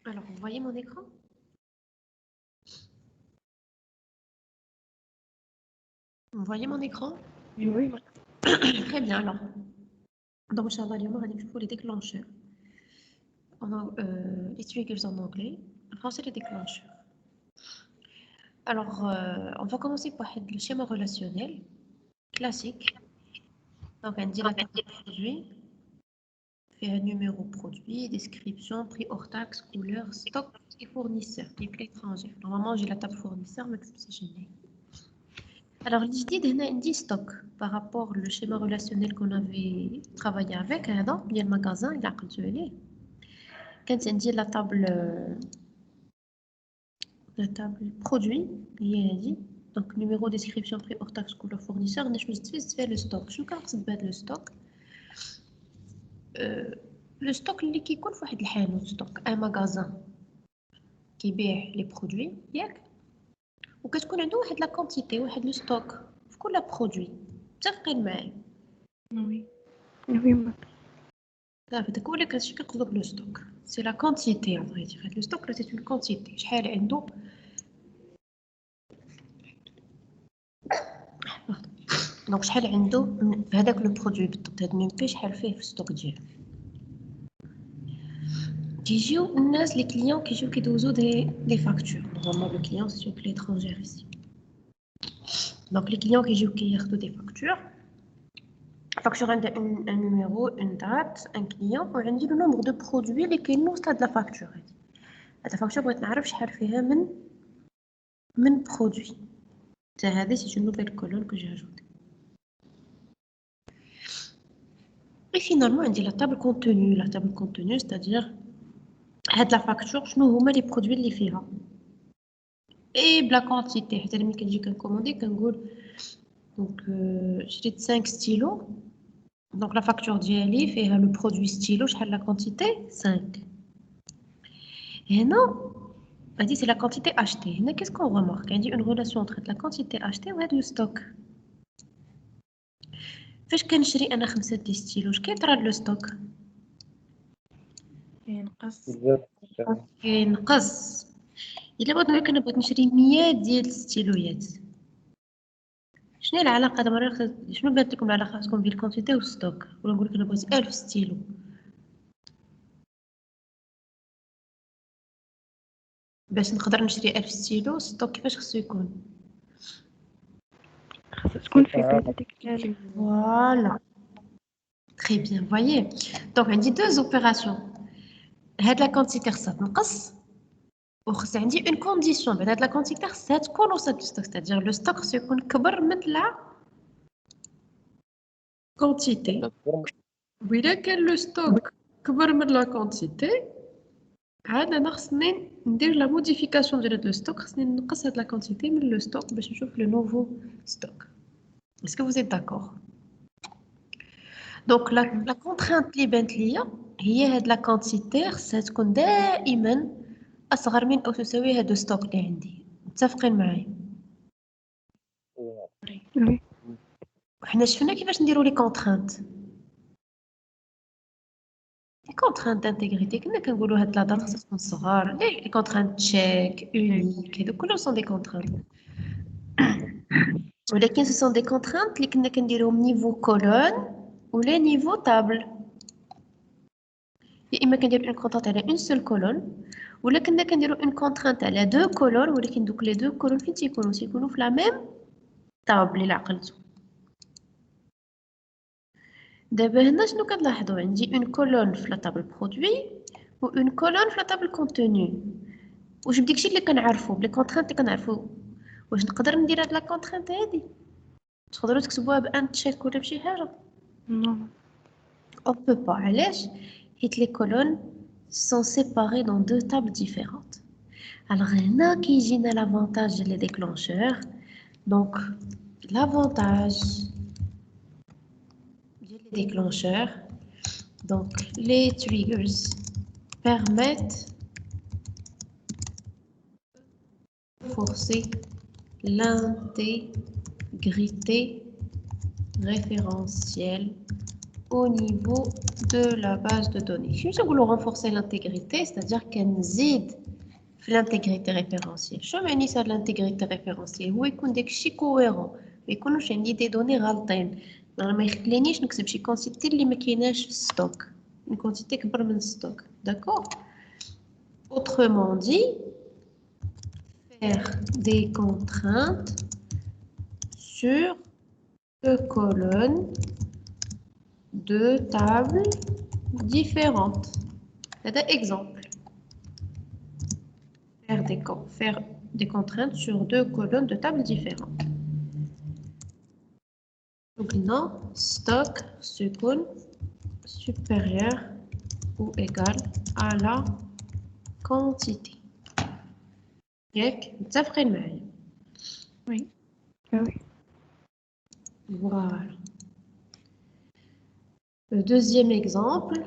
Alors, vous voyez mon écran? Vous voyez mon écran? Oui. Très bien, alors. Donc, Inch'Allah, اليوم غادي نشوفوا les déclencheurs. Les triggers en anglais. En français, les déclencheurs. Alors, on va commencer par le schéma relationnel classique. Donc, on dit la table de produit. Fait un numéro produit, description, prix hors taxe, couleur, stock et fournisseur, type étranger. Normalement, j'ai la table fournisseur, mais c'est gêné. Alors, l'idée d'un stock par rapport au schéma relationnel qu'on avait travaillé avec, il y a le magasin, il a continué. Quand on dit la table produit, il y a dit, donc numéro, description, prix hors taxe, couleur, fournisseur, on a fait le stock. Je vais le stock. Le stock اللي كيكون في واحد الحانوت stock un magasin كيبيع لي برودوي ياك وكتكون عنده واحد لا كونتيتي واحد لو ستوك في كل برودوي متفقين معايا Oui. Oui. صافي داك هو اللي كنقصدو بلو ستوك سي لا كونتيتي ا فري دير هاد لو ستوك راه سي اون كونتيتي شحال عنده دونك شحال عنده في هذاك لو برودوي بالضبط هاد نيمبي شحال فيه في الستوك ديالو كيجيو الناس لي كليون كيجيو كيدوزو دي فاكتور نورمالمون لو كليون سي اون étrangère ici donc les clients qui jouent qui ياخدو des factures facture عندها un numéro une date un client وعندي le nombre de produits اللي كاينين وسط هاد la facture هادي هاد la facture بغيت نعرف شحال فيها من produits حتى هذه c'est une nouvelle colonne que j'ai ajoutée et finalement عندي la table contenu c'est-à-dire هاد la facture شنو هما les produits اللي فيها et بلا quantité حتى ملي كنجي كنكوموندي كنقول donc شريت 5 stylos. Donc la facture d'IALI fait le produit stylo, la quantité 5. Et non, c'est la quantité achetée. Qu'est-ce qu'on remarque? Il y a une relation entre la quantité achetée et le stock. فاش كنشري انا 5 دي ستيلو كيطرى le stock كينقص الا بغيت نشري 100 ديال الستيلويات شنو هي العلاقه دابا شنو بانت لكم العلاقه خاصكم بين الكونتيتي والستوك ولا نقول لك انا بغيت 1000 ستيلو باش نقدر نشري 1000 ستيلو ستوك كيفاش خصو يكون خاصها تكون في هذيك الحاله فوالا très bien voyez donc عندي deux opérations هاد لا كونتيتي خصها تنقص وخص عندي اون كونديسيون بعد هاد لا كونتيتي خصها تكون وسط الستوك ستادير لو ستوك خصو يكون كبر من لا كونتيتي وإلا كان لو ستوك كبر من لا كونتيتي عاد انا خصني ندير لا موديفيكاسيون ديال هاد لو ستوك خصني نقص هاد لا كونتيتي من لو ستوك باش نشوف لو نوفو ستوك est-ce que vous êtes d'accord donc la contrainte اللي بانت ليا هي هاد لا كونتيتي خصها تكون دائما اصغر من او تساوي هاد ستوك اللي عندي متفقين معايا وي وحنا شفنا كيفاش نديرو لي كونترانت لي كونترانت دانتيغريتي كنا كنقولوا هاد لا دات خصها تكون صغار لي كونترانت تشيك اونيك هادو كلهم سون دي كونترانت ولكن سو سون دي كونترانت اللي كنا كنديروهم نيفو كولون ولا نيفو تابل يا اما كندير اون كونترانت على اون سول كولون ولا كنا كنديرو اون كونترانت على دو كولون ولكن دوك لي دو كولون فين تيكونوا في لا ميم تابل الا عقلتو دابا هنا شنو كنلاحظوا عندي اون كولون في لا تابل برودوي و اون كولون في لا تابل كونتوني واش بداكشي اللي كنعرفو بلي كونترانت اللي كنعرفو واش نقدر ندير هاد لا كونترانت هادي تقدروا تكتبوها بان تشيك ولا بشي حاجه نو on peut pas علاش حيت لي كولون sont séparées dans deux tables différentes alors هنا كيجينا l'avantage ديال لي déclencheurs donc l'avantage ديال لي déclencheurs donc les triggers permettent de forcer l'intégrité référentielle au niveau de la base de données. Je vais vous renforcer l'intégrité, c'est-à-dire qu'elle zide l'intégrité référentielle. Je vais dire l'intégrité référentielle. Où est-ce que cohérent? Et qu'on a des données غلطين. ما يخلينيش نكتب شي quantité اللي ما كايناش في stock. Une quantité كبر من stock. D'accord? Autrement dit, faire des contraintes sur deux colonnes de tables différentes. C'est un exemple. Faire des contraintes sur deux colonnes de tables différentes. Donc, non, stock seconde supérieur ou égal à la quantité. متفقين معايا؟ Oui. Ah oui. Voilà. Le deuxième exemple.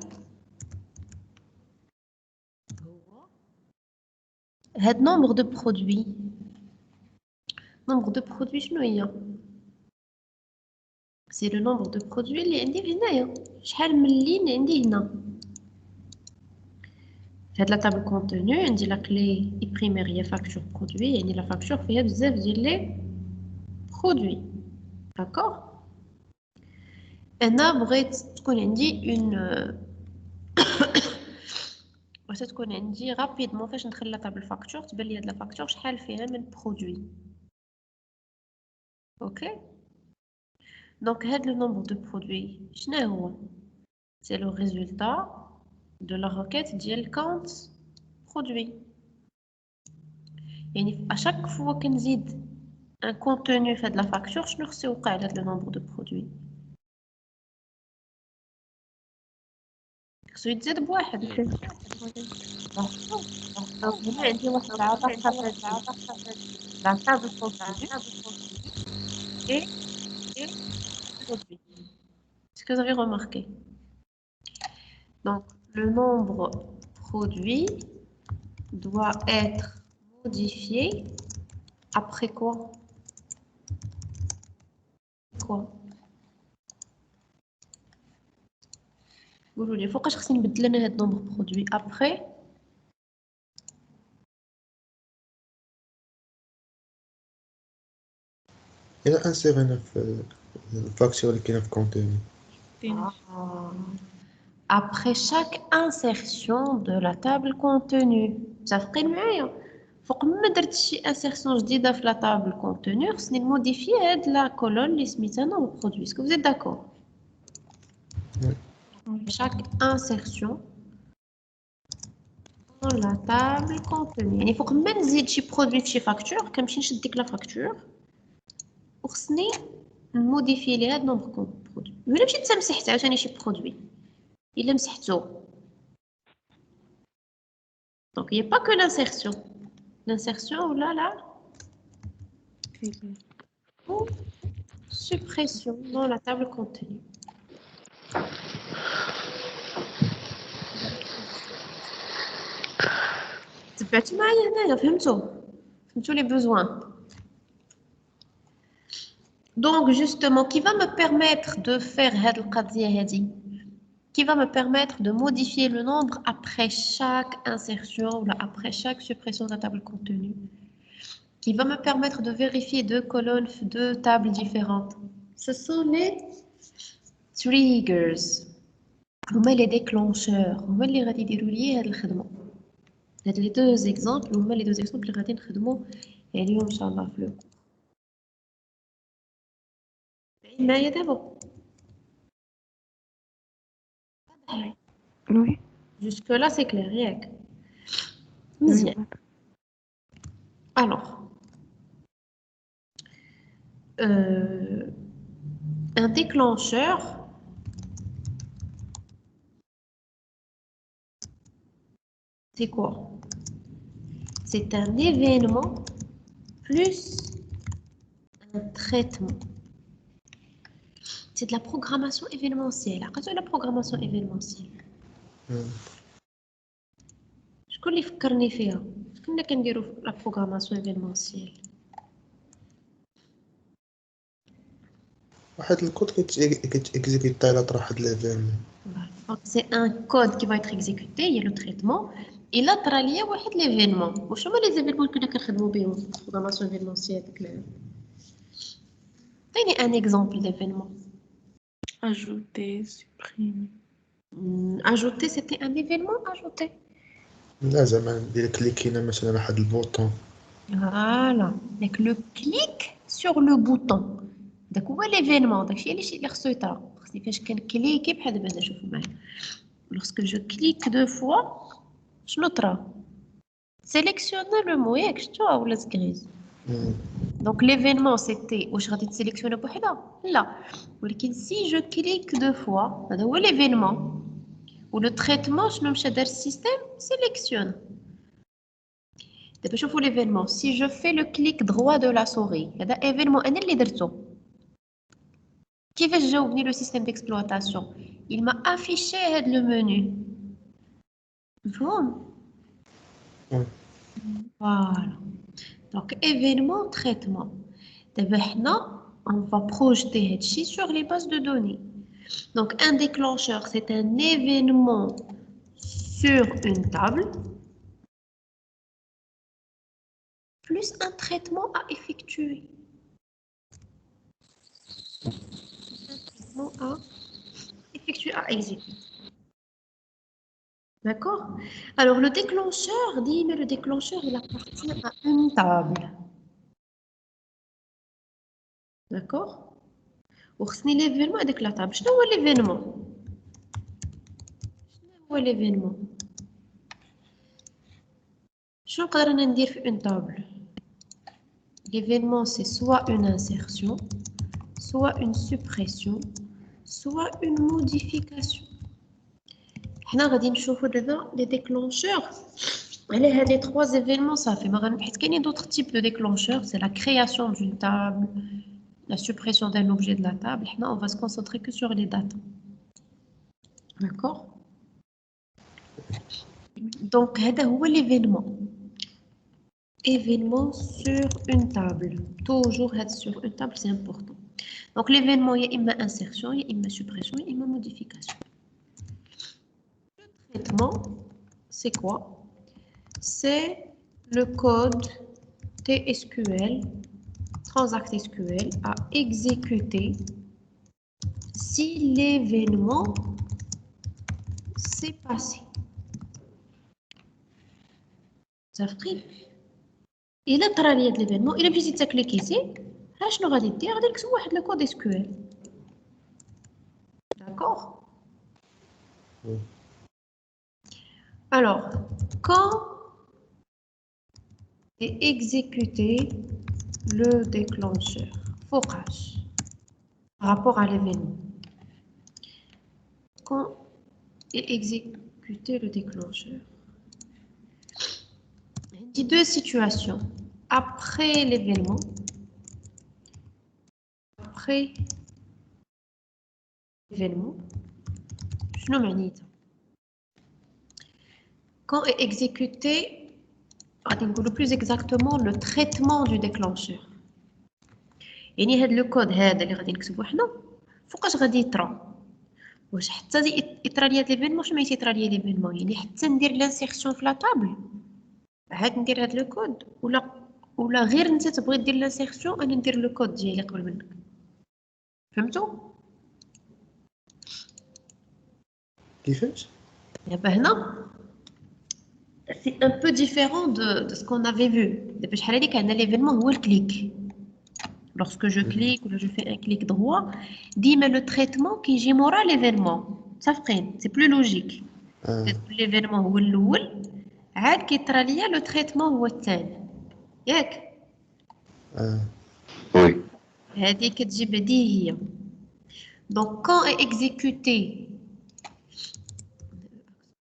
هاد nombre de produits. Nombre de produits شنو هي؟ C'est le nombre de produits اللي عندي هنايا. شحال من ligne عندي هنا. هاد la table contenu عندي la clé primaire هي facture produit يعني la facture فيها بزاف ديال لي produits. D'accord? أنا بغيت تكون عندي une بغيت تكون عندي رابيدمون فاش ندخل لا table facture تبان لي هاد la facture شحال فيها من produits. OK? Donc هاد le nombre de produits شنو هو؟ C'est le résultat de la requête ديال count produit. يعني à chaque fois كنزيد un contenu fait de la facture شنو خصو يوقع على le nombre de produits خصو يتزاد بواحد. Donc هنا عندي واحد العلاقة la table contenu et produit. Ce que vous avez remarqué. Donc le nombre produit doit être modifié après quoi? قولوا لي فوقاش خصني نبدل انا هاد نومبر برودوي ابري إلا انسيغ أنا في الفاكتور اللي كاينة في كونتيني. après chaque insertion de la table contenu. متفقين معايا؟ فوق ما درت شي insertion جديدة في la table contenu خصني نموديفي هاد لا كولون اللي سميتها نومبر برودوي. اسكو vous êtes d'accord? chaque insertion dans la table contenu يعني فوق ما نزيد شي برودوي في شي فاكتور كنمشي نشد ديك لا فاكتور وخصني نموديفي ليها نومبر برودوي. ولا مشيت مسحت عاوتاني شي برودوي الا مسحتو. Donc il n'y a pas que l'insertion. L'insertion ou là ou suppression dans la table contenu. تبعتوا معايا هنايا فهمتوا les besoins. Donc justement qui va me permettre de faire هاد القضية هادي qui va me permettre de modifier le nombre après chaque insertion ou là, après chaque suppression de la table contenu, qui va me permettre de vérifier deux colonnes, deux tables différentes. Ce sont les triggers. هما les déclencheurs. هما اللي غادي يديروا لي هاد الخدمة. هاد les deux exemples هما les deux exemples اللي غادي نخدموا اليوم إن شاء الله في le cours. معايا دابا؟ Oui. Jusque là c'est clair ياك؟ مزيان. Alors, un déclencheur, c'est quoi? C'est un événement plus un traitement. C'est de la programmation événementielle. Qu'est-ce que la programmation événementielle? شكون اللي فكرني فيها؟ كنا كنديروا la programmation événementielle. واحد الكود كيتيكزيكيتا على طرح هاد ليفيرمون. Donc, c'est un code qui va être exécuté, il y a le traitement. Et là, tu as lié l'événement. Quels sont les événements que nous avons dans la programmation événementielle? Donnez un exemple d'événement. Ajouter, supprimer. Ajouter, c'était un événement ajouté. لا زعما ندير كليكينا مثلا على واحد البوطون. Voilà. Donc, le clic sur le bouton. Donc, où est l'événement? Donc, c'est اللي خصو يطرا. خصني فاش كنكليكي بحال دابا نشوفوا معايا. Lorsque je clique deux fois, شنو طرا؟ Sélectionner le mot ياك شفتوها ولا grise. Donc l'événement c'était واش غادي تسيليكسيوني بوحدها؟ لا. ولكن si je clique deux fois, هذا هو l'événement. و le traitement شنو مشى دار السيستم؟ sélectionne. دابا شوفوا l'événement. Si je fais le clic droit de la souris, هذا événement انا اللي درتو. كيفاش جاوبني le système d'exploitation? Il m'a affiché هذا le menu. مفهوم؟ Oui. Voilà. Donc, événement, traitement. Maintenant, on va projeter Hedchi sur les bases de données. Donc, un déclencheur, c'est un événement sur une table, plus un traitement à effectuer. Un traitement à effectuer, à exécuter. D'accord? Alors, le déclencheur, dit, mais le déclencheur, il appartient à une table. D'accord? وخصني l'événement avec la table. شنو هو l'événement? شنو هو l'événement? شنو نقدر انا ندير في une table? L'événement c'est soit une insertion, soit une suppression, soit une modification. حنا غادي نشوفوا دابا les déclencheurs. على هاد les trois événements صافي ما غنبحث كاينين d'autres types de déclencheurs, c'est la création d'une table, la suppression d'un objet de la table. حنا on va se concentrer que sur les dates. D'accord? Donc هذا هو l'événement. Événement sur une table. Toujours être sur une table, c'est important. Donc l'événement, il y a une insertion, il y a une suppression, il y a une modification. Le traitement, c'est quoi? C'est le code TSQL, Transact SQL, à exécuter si l'événement s'est passé. Ça fait إلا طرا لي هاد l'événement, إلا مشيتي تكليكيتي ها شنو غادي دير؟ غادي نكتب واحد لو كود SQL. D'accord? Oui. Alors, quand est exécuté le déclencheur, focage par rapport à l'événement. Quand est exécuté le déclencheur, il dit deux situations. Après l'événement, après l'événement, شنو معنيتها؟ Quand est exécuté, غادي نقولوا plus exactement le traitement du déclencheur. يعني هاد لو كود هذا اللي غادي نكتبو حنا فوقاش غادي يطرا؟ واش حتى يطرا لي هاد ليفينمون؟ شنو معناتها يطرا لي ليفينمون؟ يعني حتى ندير لانسيرسيون في لا طابل عاد ندير هاد لو كود، ولا غير انت تبغي دير لانسيرسيون انا ندير لو كود ديالي قبل منك. فهمتوا؟ كيفاش؟ دابا هنا c'est un peu différent de ce qu'on avait vu. دابا شحال هادي كان l'événement هو الكليك. Lorsque je clique ou je fais un clic droit, dis-moi le traitement qui j'ai mora l'événement. Ça fait, c'est plus logique. L'événement هو الأول، عاد كيطرا ليا le traitement هو الثاني. ياك؟ Oui. هذه كتجي بديهية. Donc quand est exécuté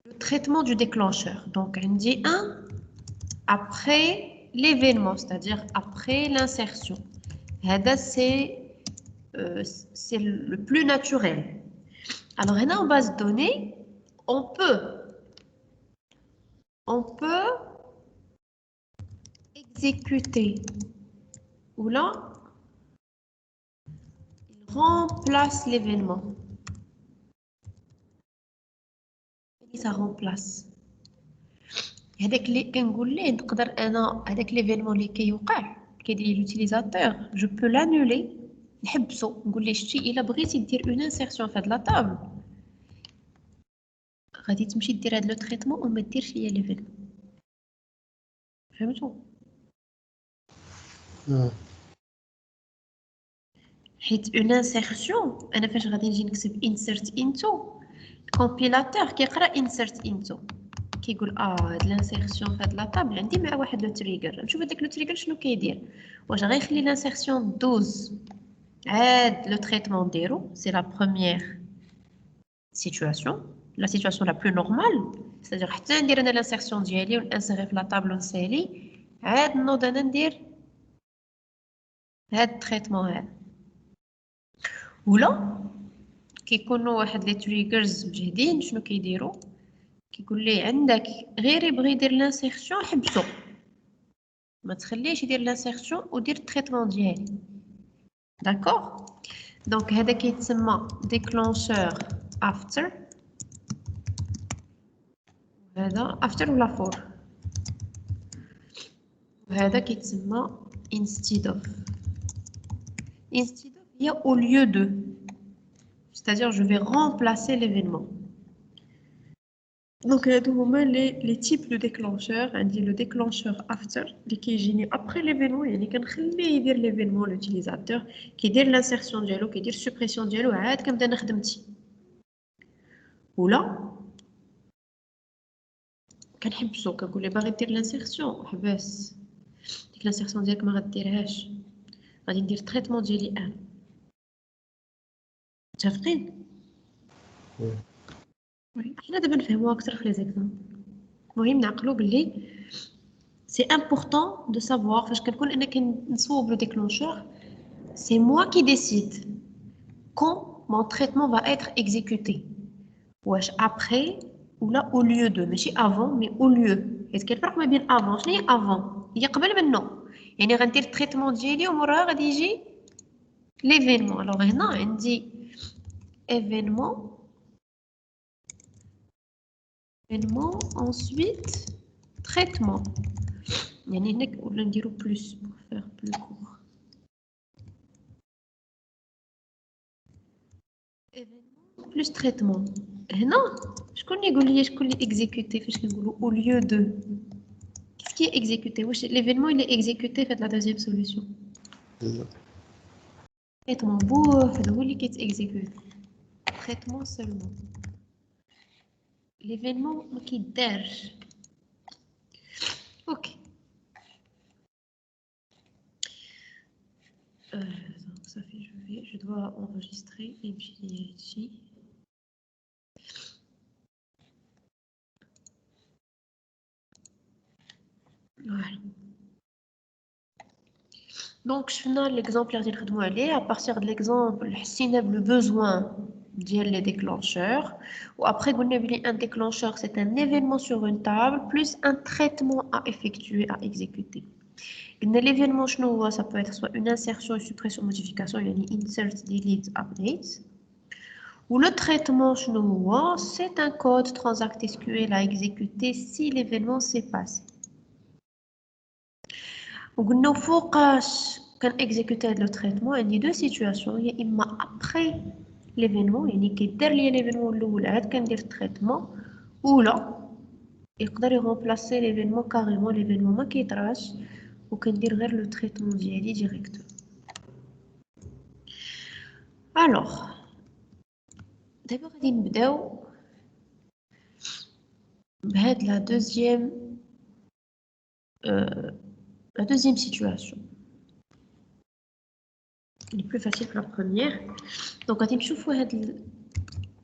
le traitement du déclencheur. Donc on dit un après l'événement, c'est-à-dire après l'insertion. C'est le plus naturel. Alors, en base de données, on peut exécuter ou là, il remplace l'événement. Ça remplace. هذاك اللي كنقول ليه نقدر انا هذاك ليفينمون اللي كيوقع كيدير لوتيليزاتور جو بو لانولي نحبسو نقول ليه شتي الا بغيتي دير اون انسيرسيون في هاد لا طابل غادي تمشي دير هاد لو تريتمون وما ديرش ليا ليفينمون فهمتوا حيت اون انسيرسيون انا فاش غادي نجي نكتب انسيرت انتو الكومبيلاتور كيقرا انسيرت انتو كيقول هاد لانسيرسيون في هاد لا طابل عندي مع واحد لو تريغر نشوف هذاك لو تريغر شنو كيدير واش غيخلي لانسيرسيون 12 عاد لو تريتمون ديرو سي لا بروميير سيتوياسيون لا سيتوياسيون لا بلو نورمال c'est-à-dire حتى ندير انا لانسيرسيون ديالي ونانسيري في لا طابل ونسالي عاد نوض انا ندير هاد التريتمون هذا ولا كيكونوا واحد لي تريغرز مجهدين شنو كيديروا كيقول لي عندك غير يبغي يدير لانسيرسيون حبسو ما تخليش يدير لانسيرسيون ودير التريتمون ديالي داكوغ دونك هذا كيتسمى ديكلونشور افتر هذا افتر ولا فور وهذا كيتسمى instead of هي au lieu de c'est-à-dire je vais remplacer l'événement. Donc هما les types de déclencheurs عندي le déclencheur after اللي كيجيني après l'événement يعني كنخليه يدير l'événement l'utilisateur كيدير l'insertion ديالو كيدير suppression ديالو عاد كنبدا انا خدمتي ولا كنحبسو كنقول ليه باغي دير l'insertion حبس ديك l'insertion ديالك ما غديرهاش غادي ندير التريتمون ديالي انا متفقين حنا دابا نفهموها اكثر في لي زيكزامبل المهم نعقلوا باللي سي امبورطون دو سافوار فاش كنكون انا كنصوب لو ديكلونشور سي موا كي ديسيد كون مون تريتمون va être exécuté واش ابري ولا او ليو دو ماشي افون مي او ليو حيت كاين فرق ما بين افون شنو هي افون هي قبل منه يعني غندير التريتمون ديالي وموراها غادي يجي ليفينمون الوغ هنا عندي événement ensuite traitement يعني هنا ولا نديرو plus pour faire plus court événement plus traitement هنا شكون يقول لي شكون اللي exécuté فاش كنقولوا au lieu de qu'est-ce qui est exécuté واش l'événement il est exécuté في la deuxième solution traitement بوحدو هو اللي كيتexécute traitement seulement l'événement ما كيدارش ok donc ça fait je dois enregistrer et puis ici voilà donc شفنا l'exemple اللي غادي نخدموا عليه à partir de l'exemple حسينا le besoin ديال les déclencheurs ou après قلنا بلي un déclencheur c'est un événement sur une table plus un traitement à effectuer à exécuter. L'événement شنو هو ça peut être soit une insertion une suppression modification يعني insert delete update ou le traitement شنو هو c'est un code transact SQL à exécuter si l'événement s'est passé. وقلنا فوقاش كنexécuter هذا le traitement عندي deux situations يا اما après l'événement يعني كيدير ليا l'événement الاول عاد كندير التريتمون ولا يقدر يغومبلاسي l'événement كاريمون l'événement ما كيطراش وكندير غير لو تريتمون ديالي ديريكتو الوغ دابا غادي نبداو بهاد لا deuxième situation elle est plus facile que la première donc غادي نشوفوا هاد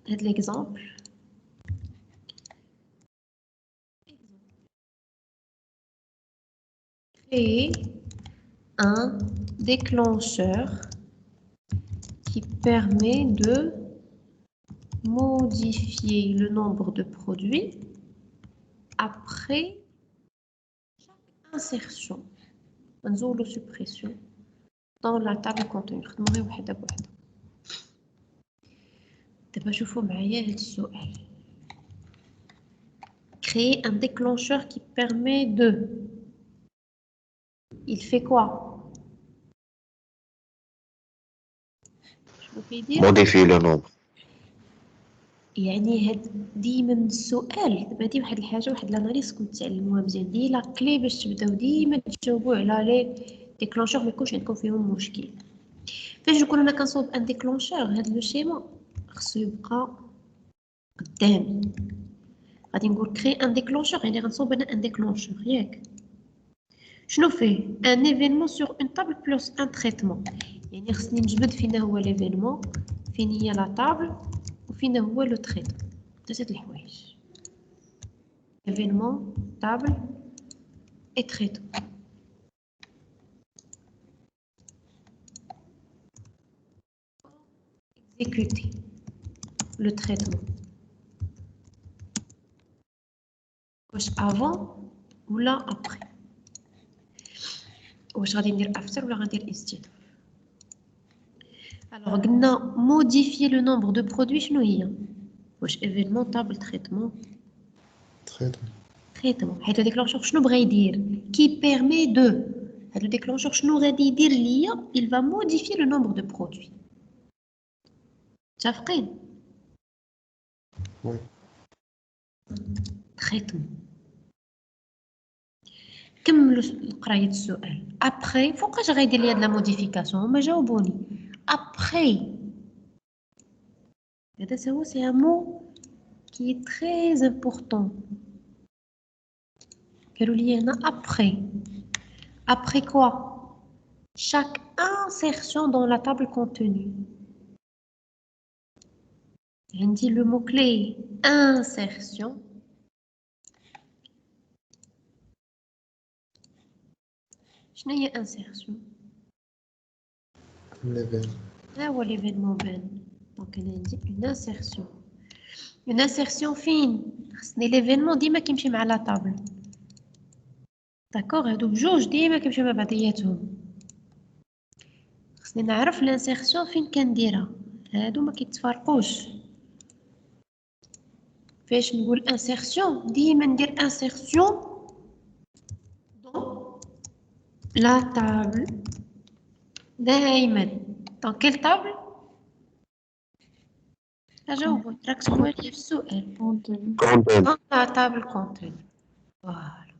l'exemple créer un déclencheur qui permet de modifier le nombre de produits après chaque insertion ou suppression dans la table contenu. دابا شوفوا معايا هاد السؤال. Créer un déclencheur qui permet de... Il fait quoi? شنو كيدير؟ modifier le nombre. يعني هاد ديما السؤال دابا هادي واحد الحاجه واحد الاناليز كنت تعلموها مزيان، دي لا كلي باش تبداو ديما تجاوبوا على لي ديكلونشور ما يكونش عندكم فيهم مشكل. فاش نكون انا كنصوب ان ديكلونشور هاد لو شيما خصو يبقى قدامي. غادي نقول كري ان ديكلونشور يعني غنصوب انا ان ديكلونشور ياك. شنو فيه؟ ان ايفينمون سور اون طابل بلس ان تريتمون، يعني خصني نجبد فين هو ليفينمون، فين هي لا طابل، وفين هو لو تريتمون. ثلاثه الحوايج: événement, table et traitement. Exécuter le traitement. واش avant ou là après. واش غادي ندير after ولا غندير instead. Alors قلنا modifier le nombre de produits شنو هي؟ واش événement, table, traitement. Traitement. حيت déclencheur شنو بغا يدير؟ qui permet de. هاد déclencheur شنو غادي يدير ليا؟ il va modifier le nombre de produits. متفقين؟ Oui. Traitement. كملوا قرايه السؤال. après فوقاش غايدير لي هاد لا موديفيكاسيون؟ هما جاوبوني. après هذا هو سي ان مو qui est très important. قالوا لي هنا après. Après quoi? Chaque insertion dans la table contenue. On dit le mot-clé insertion. شنو هي insertion? L'événement. ها هو l'événement بان. Donc انا عندي une insertion. Une insertion فين؟ خصني l'événement ديما كيمشي مع لا طابل. داكوغ هادو بجوج ديما كيمشيو مع بعضياتهم. خصني نعرف الانسيرسيون فين كنديرها، هادو ما كيتفارقوش. فاش نقول انسيرسيون ديما ندير انسيرسيون دون لا طابل دائما. دون كيل طابل؟ اجاوبوا ركزوا معايا في السؤال. Content. دون لا طابل كونتوني. فوالا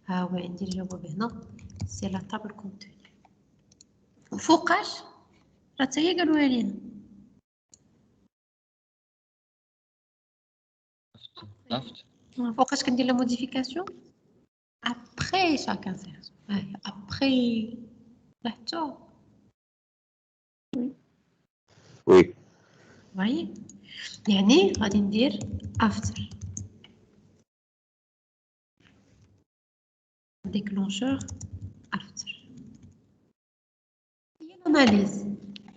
ها هو عندي الجواب هنا سي لا طابل كونتوني. وفوقاش راه حتى هي قالوها لينا فوقاش كندير لا موديفيكاسيون ابري شاك انسيرسيون. هاي ابري لاحظتوا؟ Oui. واي يعني غادي ندير افتر déclencheur after. Il y a une analyse,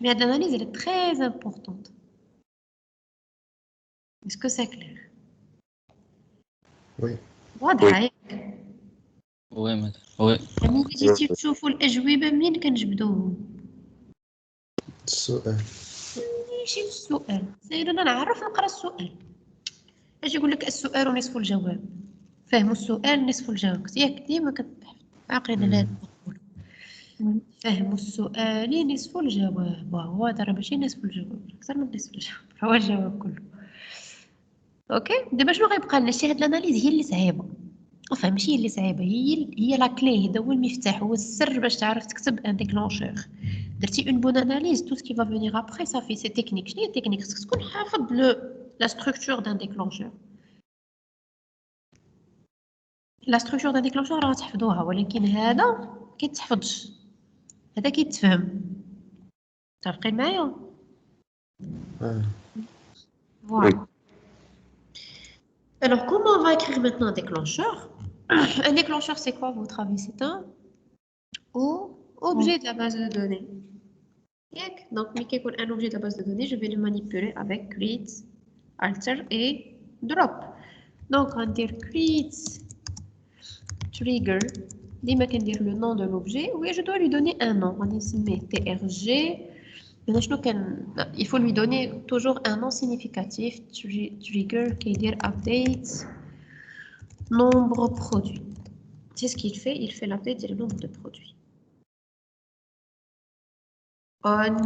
mais l'analyse elle est très importante. Est-ce que c'est clair? Oui. واضحة. وي مثلا وي ملي جيتي تشوفوا الأجوبة منين كنجبدوهم؟ السؤال. ماشي في السؤال، سير أنا نعرف نقرا السؤال. اجي يقول لك السؤال نصف الجواب. فهموا السؤال نصف الجواب، ياك ديما كتبحث عاقلين على هذا المقولة. فهم السؤال نصف الجواب، وهو هذا راه ماشي نصف الجواب، أكثر من نصف الجواب، هو الجواب كله. اوكي دابا شنو غيبقى لنا؟ شي هاد الاناليز هي اللي صعيبه. وفهم ماشي هي اللي صعيبه، هي لا كلي، هذا هو المفتاح، هو السر باش تعرف تكتب ان ديكلونشور. درتي اون بون اناليز تو سكي فا فينيغ ابري صافي سي تكنيك. شنو هي التكنيك؟ خصك تكون حافظ لا ستركتور دان ديكلونشور. لا ستركتور دان ديكلونشور راه تحفظوها، ولكن هذا ما كيتحفظش، هذا كيتفهم. متفقين معايا؟ Voilà. Alors, comment on va écrire maintenant un déclencheur? Un déclencheur, c'est quoi, à votre avis? C'est un objet de la base de données. Donc, un objet de la base de données, je vais le manipuler avec create, alter et drop. Donc, on va dire create trigger. Dis-moi qu'on dire le nom de l'objet. Oui, je dois lui donner un nom. On va dire trg Maintenant, il faut lui donner toujours un nom significatif. Trigger qui veut dire update nombre produit. C'est ce qu'il fait. Il fait l'update du nombre de produits. On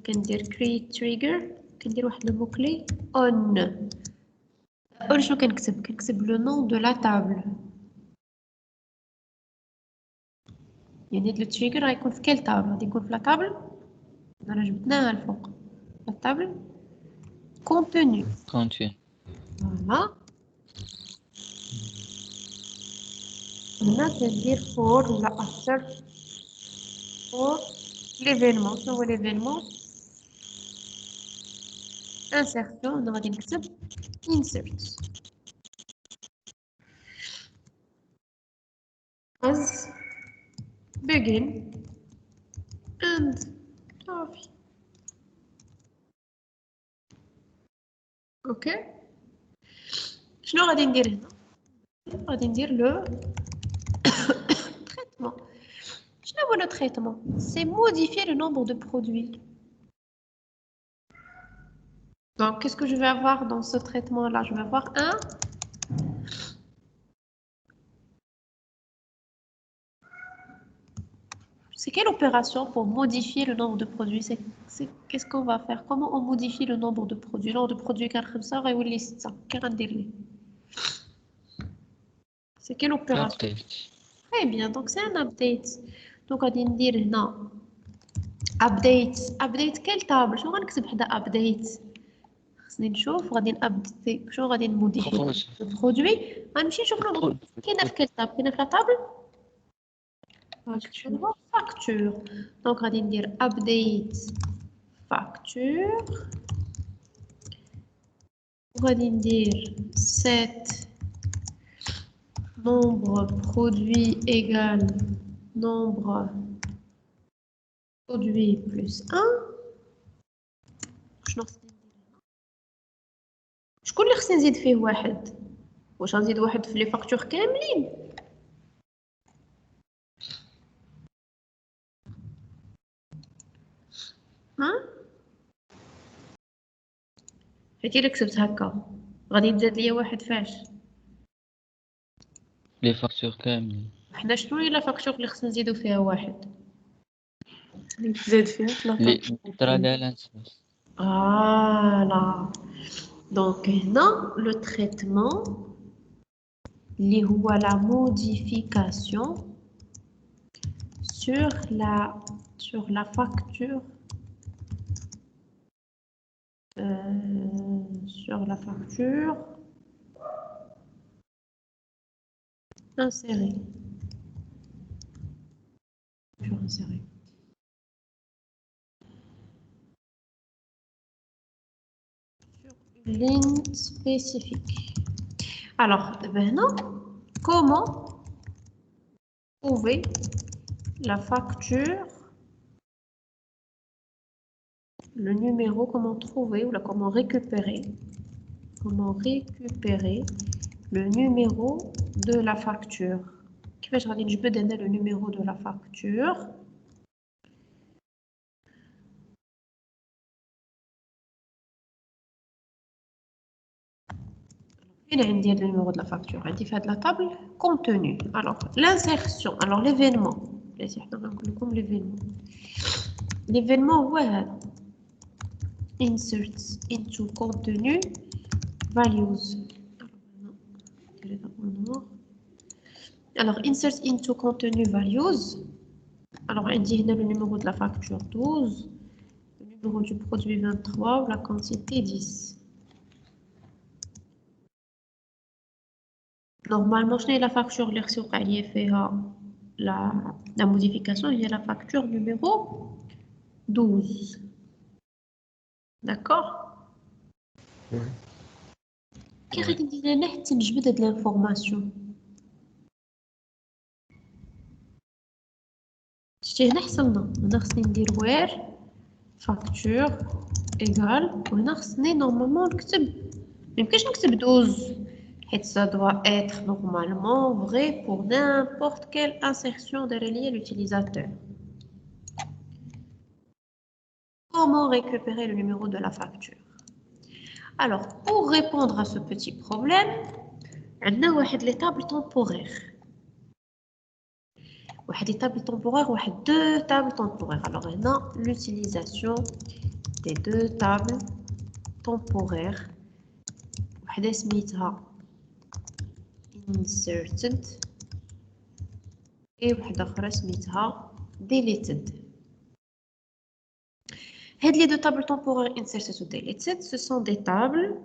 can dire create trigger. Can dire واحد le mot clé. On. On شنو كنكتب؟ كنكتب le nom de la table. يعني le trigger غيكون في quelle table؟ غادي يكون في la table. أنا جبدناها الفوق. La table. Contenu. Contenu. Voilà. Maintenant, c'est dire for la after for l'événement. شنو هو l'événement؟ insertion. On غادي نكتب insert. As begin and صافي. اوكي. شنو غادي ندير هنا؟ غادي ندير لو traitement. شنو هو le traitement? C'est modifier le nombre de produits. Donc, qu'est-ce que je vais avoir dans ce traitement-là? Je vais avoir un. C'est quelle opération pour modifier le nombre de produits? Qu'est-ce qu'on va faire? Comment on modifie le nombre de produits? Le nombre de produits كان 5 غيولي 6. كي غندير ليه؟ C'est quelle opération? Update. Très bien, donc c'est un update. Donc غادي ندير هنا update. Update quelle table? شنو غنكتب حدا update؟ خصني نشوف غادي نابديت شنو غادي نموديفي البرودوي. غنمشي نشوف كاينه في كيل تاب. كاينه في لا طابل فاكتور. دونك غادي ندير ابديت فاكتور وغادي ندير set nombre produit égale nombre produit plus 1. شنو شكون اللي خصني نزيد فيه واحد؟ واش غنزيد واحد في لي فاكتور كاملين؟ ها؟ حيتي الا كتبت هكا غادي يتزاد ليا واحد فاش؟ لي فاكتور كاملين. حنا شنو هي لا فاكتور اللي خصنا نزيدو فيها واحد؟ اللي تزاد فيها لي 3. ترى على الانساس. فوالا. دونك هنا لو تريتمون اللي هو لا موديفيكاسيون sur la facture insérée. Insérée. Sur une ligne spécifique. Alors, maintenant, comment trouver la facture, le numéro, comment trouver ou comment récupérer le numéro de la facture. كيفاش غادي نجبد هنا le numéro de la facture. فين عندي le numéro de la facture؟ عندي في هاد la table contenu. Alors l'insertion, alors l'événement. بلاتي حنا غنقول لكم l'événement هو هذا. Insert into contenu values. Alors insert into contenu values. Alors عندي هنا le numéro de la facture 12, le numéro du produit 23 ou la quantité 10. Normalement شنو هي la facture اللي خصو يوقع ليا فيها la modification هي la facture numéro 12. D'accord? كي غادي ندير انا حتى نجبد هاد لانفورماسيون؟ شتي هنا حصلنا هنا خصني ندير وير فاكتور ايغال وهنا خصني نورمالمون نكتب ميمكنش نكتب 12 حيت ça doit être normalement vrai pour n'importe quelle insertion de relier l'utilisateur. comment récupérer le numéro de la facture? Alors, pour répondre à ce petit problème, on a les tables temporaires. Des tables temporaires, deux tables temporaires. Alors, on a l'utilisation des deux tables temporaires. واحدة سميتها inserted et واحدة أخرى سميتها deleted. هاد les deux tables temporaires inserted ou deleted, ce sont des tables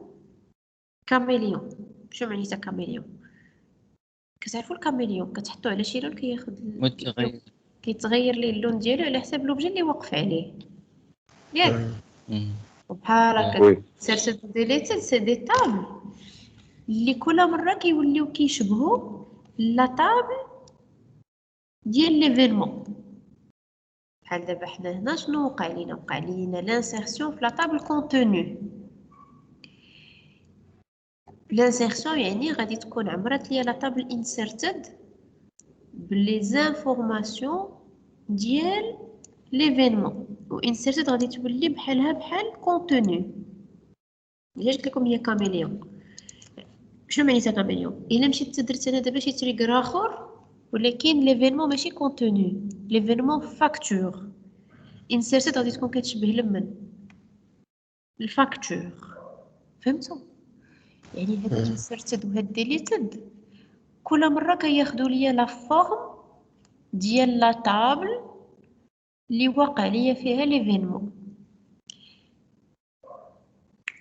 caméléon. شنو معناتها caméléon؟ كتعرفوا الكاميليون كتحطوه على شي لون متغير. كيتغير ليه اللون ديالو على حساب لوبجي اللي واقف عليه ياك وبحال هكا وي. inserted و deleted سي دي تابل اللي كل مره كيوليو كيشبهوا لا تابل ديال ليفينمون. بحال دابا حنا هنا شنو وقع لينا؟ وقع لينا لانسيرسيون في لا تابل كونتوني. لانسيرسيون يعني غادي تكون عمرت ليا لا تابل انسرتد بلي زانفورماسيون ديال ليفينمون و انسرتد غادي تولي بحالها بحال كونتوني. اللي قلت لكم هي كاميليون. شنو معناتها كاميليون؟ الا مشيت درت انا دابا شي تريغر اخر ولكن ليفينمون ماشي كونتوني، ليفينمون فاكتور. انسرتد غادي تكون كتشبه لمن الفاكتور. فهمتوا؟ يعني هاد الانسرتد وهاد ديليتد كل مره كياخذوا ليا لا فورم ديال لا تابل اللي واقع ليا فيها ليفينمون.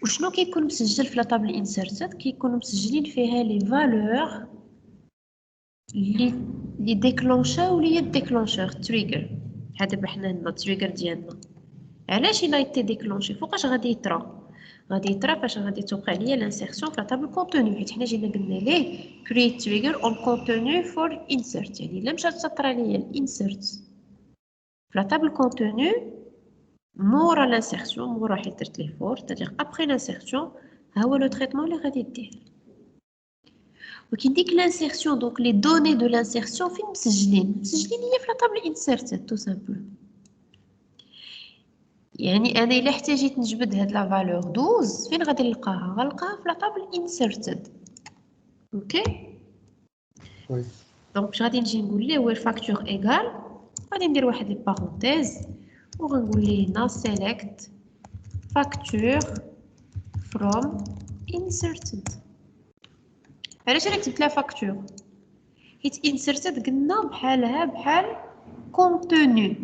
وشنو كيكون مسجل في لا تابل انسرتد؟ كيكونوا مسجلين فيها لي فالور لي ديكلونشاو ليا ديكلونشور تريغر. هذا بحنا هنا التريغر ديالنا علاش الا يتي ديكلونشي فوقاش غادي يطرا؟ غادي يطرا فاش غادي توقع ليا لانسيرسيون في لا تابل كونتوني، حيت حنا جينا قلنا ليه create trigger on contenu for insert. يعني الا مشات تطرا ليا الانسرت في لا تابل كونتوني مورا لانسيرسيون، مورا حيت درت ليه فور c'est-à-dire après l'insertion ها هو لو تريتمون اللي غادي دير. ولكن ديك لانسيرسيون دونك لي دوني دو لانسيرسيون فين مسجلين؟ مسجلين ليا في لا تابل انسرتد تو سامبلومون. يعني انا الا احتاجيت نجبد هاد لا فالور 12 فين غادي نلقاها؟ غنلقاها في لا تابل انسرتد. اوكي وي. دونك باش غادي نجي نقول ليه وير فاكتور ايغال غادي ندير واحد لي بارونتيز وغنقول ليه هنا select facture from inserted. علاش انا كتبت لها فاكتور؟ حيت inserted قلنا بحالها بحال contenu.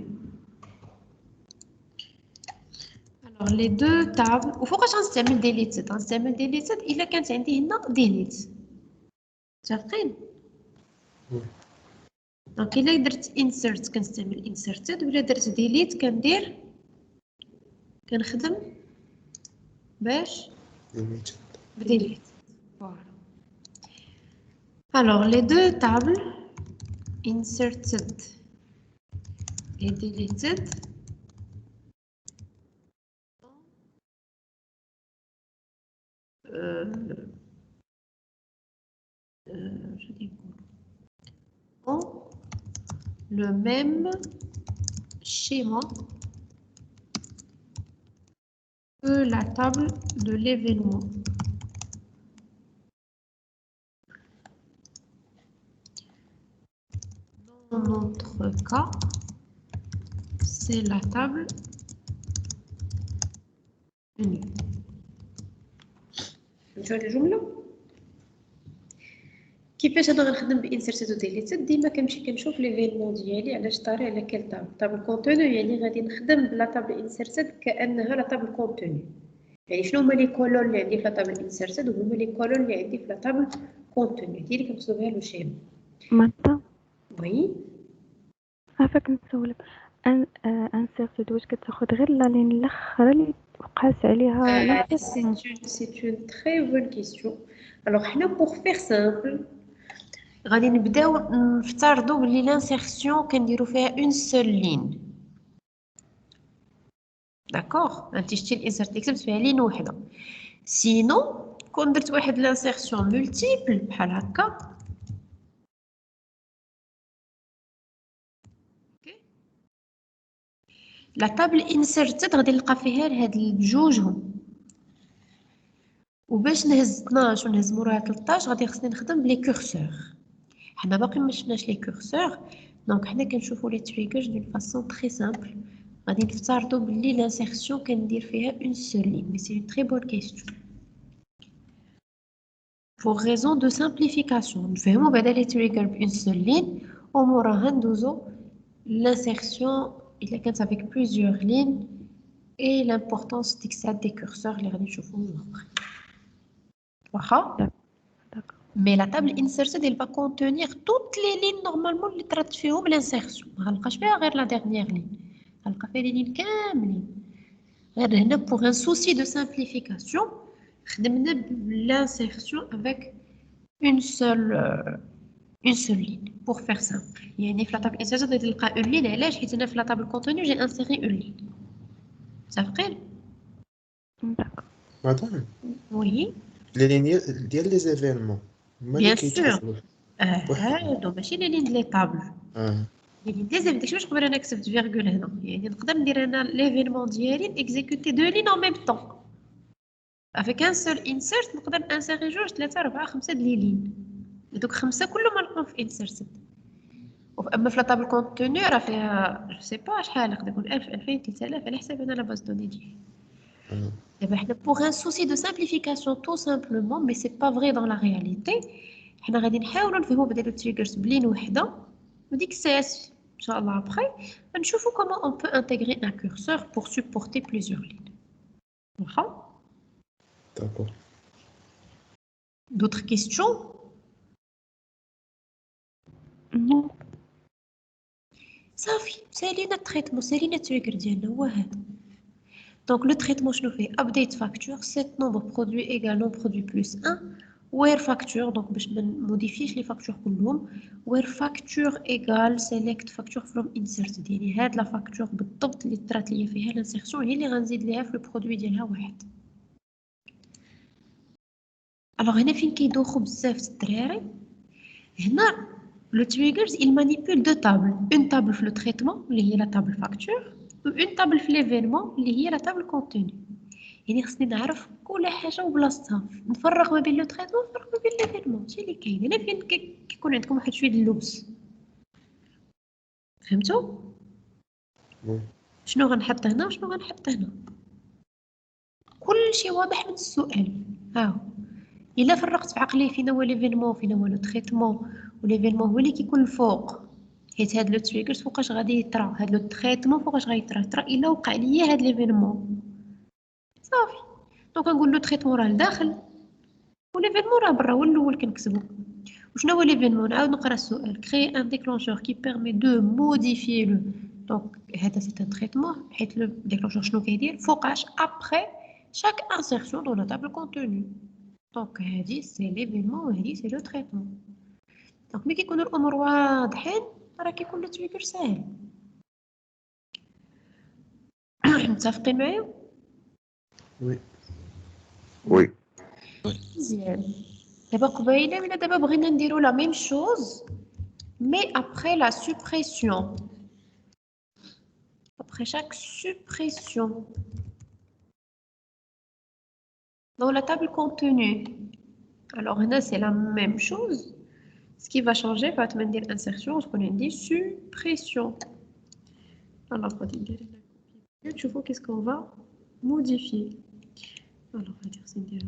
alors les deux tables وفوقاش غنستعمل deleted؟ غنستعمل deleted الا كانت عندي هنا delete. متفقين؟ دونك الا درت insert كنستعمل inserted ولا درت delete كنخدم باش delete. Voilà. Alors les deux tables inserted et deleted je dis ont le même schéma que la table de l'événement. Dans notre cas, c'est la table unique. فهمتوا الجملة؟ كيفاش انا غنخدم بانسرتد وديليتد؟ ديما كنمشي كنشوف ليفينمون ديالي علاش طاري على كال تابل كونتوني. يعني غادي نخدم بلا تابل انسرتد كانها لا تابل كونتوني. يعني شنو هما لي كولون اللي عندي في لا تابل انسرتد وهما لي كولون اللي عندي في لا تابل كونتوني. ديري كنوصلوا بها لو شيما. ماتا وي عافاك نسولك انسيرتد واش كتاخذ غير لا لين الاخر اللي وقعت عليها c'est une très bonne question. alors حنا pour faire simple غادي نبداو نفترضوا بلي لانسيرسيون كنديروا فيها اون سول لين. داكوغ انت شتي الانسيرت كتبت فيها لين وحده. سينو كون درت واحد لانسيرسيون مولتيبل بحال هكا لا تابل انسرتد غادي نلقى فيها هاد البجوجهم، وباش نهز 12 ونهز موراها 13 غادي خصني نخدم بلي كورسور. حنا باقي ما شفناش لي كورسور، دونك حنا كنشوفوا لي تريغرز دون فاسون تري سامبل. غادي نفترضوا بلي لانسيرسيون كندير فيها اون سول لين، مي سي اون تري بون كيسيون. pour raison de simplification نفهموا بعدا لي تريغر بون سول لين وموراها ندوزو l'insertion إلا كانت avec plusieurs lignes et l'importance d'extraire des curseurs اللي غادي نشوفوهم après. واخا mais la table inserted elle va contenir toutes les lignes normalement اللي طرات فيهم l'insertion، ما غنلقاش فيها غير la dernière ligne، غنلقى فيها les lignes كاملين. غير هنا pour un souci de simplification خدمنا l'insertion avec une seule ligne pour faire simple. يعني في la table inserted غادي تلقى une ligne، علاش؟ حيت انا في la table contenu j'ai inséré une ligne. متفقين؟ Madame, Oui. les lignes ديال les événements. Bien sûr. هادو ماشي لي لين ديال لي طابل. لي لين ديال داكشي باش قبل انا كتبت فيرغول هنا، يعني نقدر ندير انا ليفينمون ديالي اكزيكوتي دو لين en même temps. Avec un seul insert نقدر انسيري 2 3 4 5 د لي لين. دوك 5 كلهم نلقاهم في inserted. اما في لا طابل كونتوني راه فيها جو سي با شحال نقدر نقول 1000 2000 3000 على حساب انا لا باز دوني ديالي. دابا حنا pour un souci de simplification tout simplement mais c'est pas vrai dans la réalité. حنا غادي نحاولوا نفهموا بعدا لو تريغرز بلين وحده وديك الساعات ان شاء الله après نشوفوا comment on peut intégrer un curseur pour supporter plusieurs lignes. واخا؟ D'accord. D'autres questions? Non. صافي سالينا التريتمون، سالينا التريغر ديالنا هو هذا. دونك لو تريتمون شنو فيه؟ ابديت فاكتور سيت نومبر برودوي ايغال نومبر برودوي بلس 1 وير فاكتور، دونك باش ما نموديفيش لي فاكتور كلهم وير فاكتور ايغال سيليكت فاكتور فروم انسيرت، يعني هاد لا فاكتور بالضبط اللي طرات ليا فيها لانسيرسيون هي اللي غنزيد ليها في البرودوي ديالها واحد. الوغ هنا فين كيدوخو بزاف الدراري، هنا le triggers il manipule deux tables, une table في le traitement اللي هي la table facture و une table في l'événement اللي هي la table contenu. يعني خصني نعرف كل حاجه وبلاصتها، نفرق ما بين لو تريتمون ونفرق ما بين ليفينمون. هادشي اللي كاين هنا فين كيكون عندكم واحد شويه د اللبس. فهمتوا؟ شنو غنحط هنا وشنو غنحط هنا، كلشي واضح من السؤال. ها هو الا فرقت في عقلي فينا هو ليفينمون وفينا هو لو تريتمون، وليفينمون هو اللي كيكون الفوق حيت هاد لو تريغرز فوقاش غادي يطرا، هاد لو تريتمون فوقاش غادي يطرا الا وقع ليا هاد ليفينمون صافي. دونك نقول له تريتمون راه لداخل وليفينمون راه برا، هو الاول كنكتبو. وشنو هو ليفينمون؟ نعاود نقرا السؤال. كري ان ديكلونشور كي بيرمي دو موديفيي لو، دونك هذا سي ان تريتمون حيت لو ديكلونشور شنو كيدير فوقاش ابري chaque insertion dans la table contenu. دونك هادي سي ليفينمون وهادي سي لو تريتمون. دونك ملي كيكونوا الامور واضحين راه كيكون لو تريغر ساهل. متفقين معايا؟ Oui. Oui. مزيان. دابا قبيله من دابا بغينا نديرو لا ميم شوز مي ابري لا سوبريسيون. Après chaque suppression dans la table contenu. Alors là, c'est la même chose. Ce qui va changer, va être dire insertion, ce qu'on dit suppression. Alors, on va dire je vois qu'est-ce qu'on va modifier. Alors, on va dire c'est dire.